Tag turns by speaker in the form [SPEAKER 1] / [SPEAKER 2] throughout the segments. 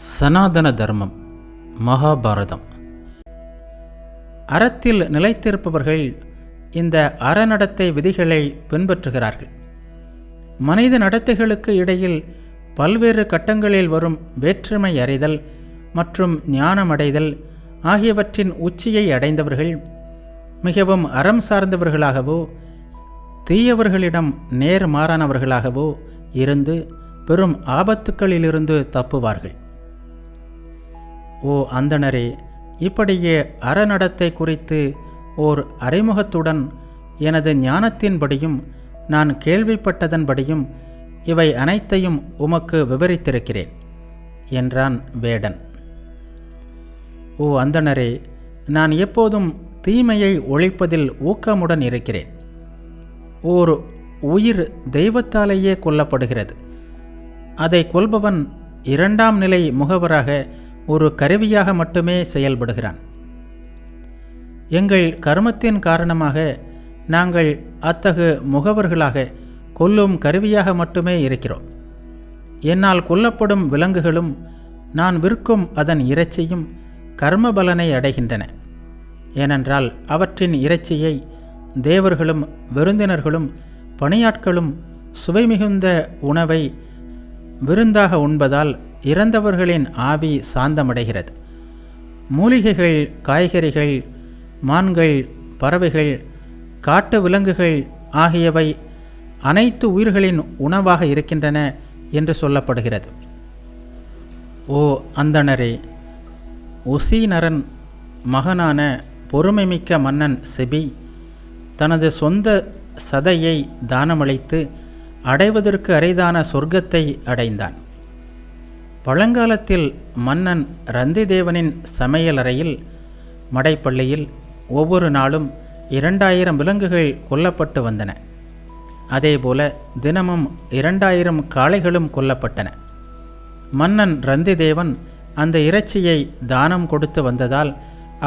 [SPEAKER 1] சனாதன தர்மம் மகாபாரதம். அறத்தில் நிலைத்திருப்பவர்கள் இந்த அறநடத்தை விதிகளை பின்பற்றுகிறார்கள். மனித நடத்தைகளுக்கு இடையில் பல்வேறு கட்டங்களில் வரும் வேற்றுமை அறிதல் மற்றும் ஞானமடைதல் ஆகியவற்றின் உச்சியை அடைந்தவர்கள் மிகவும் அறம் சார்ந்தவர்களாகவோ தீயவர்களிடம் நேர்மாறானவர்களாகவோ இருந்து பெரும் ஆபத்துக்களிலிருந்து தப்புவார்கள். ஓ அந்தணரே, இப்படியே அறநடத்தை குறித்து ஓர் அறிமுகத்துடன் எனது ஞானத்தின்படியும் நான் கேள்விப்பட்டதன்படியும் இவை அனைத்தையும் உமக்கு விவரித்திருக்கிறேன் என்றான் வேடன். ஓ அந்தணரே, நான் எப்போதும் தீமையை ஒழிப்பதில் ஊக்கமுடன் இருக்கிறேன். ஓர் உயிர் தெய்வத்தாலேயே கொல்லப்படுகிறது. அதை கொல்பவன் இரண்டாம் நிலை முகவராக ஒரு கருவியாக மட்டுமே செயல்படுகிறான். எங்கள் கர்மத்தின் காரணமாக நாங்கள் அத்தகு முகவர்களாக கொல்லும் கருவியாக மட்டுமே இருக்கிறோம். என்னால் கொல்லப்படும் விலங்குகளும் நான் விற்கும் அதன் இறைச்சியும் கர்ம பலனை அடைகின்றன. ஏனென்றால் அவற்றின் இறைச்சியை தேவர்களும் விருந்தினர்களும் பணியாட்களும் சுவைமிகுந்த உணவை விருந்தாக உண்பதால் இறந்தவர்களின் ஆவி சாந்தமடைகிறது. மூலிகைகள், காய்கறிகள், மான்கள், பறவைகள், காட்டு விலங்குகள் ஆகியவை அனைத்து உயிர்களின் உணவாக இருக்கின்றன என்று சொல்லப்படுகிறது. ஓ அந்தணரே, உசீனரன் மகனான பொறுமைமிக்க மன்னன் செபி தனது சொந்த சதையை தானமளித்து அடைவதற்கு அரிதான சொர்க்கத்தை அடைந்தான். பழங்காலத்தில் மன்னன் ரந்திதேவனின் சமையலறையில் மடைப்பள்ளியில் ஒவ்வொரு நாளும் 2000 விலங்குகள் கொல்லப்பட்டு வந்தன. அதேபோல தினமும் 2000 காளைகளும் கொல்லப்பட்டன. மன்னன் ரந்திதேவன் அந்த இறைச்சியை தானம் கொடுத்து வந்ததால்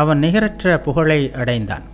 [SPEAKER 1] அவன் நிகரற்ற புகழை அடைந்தான்.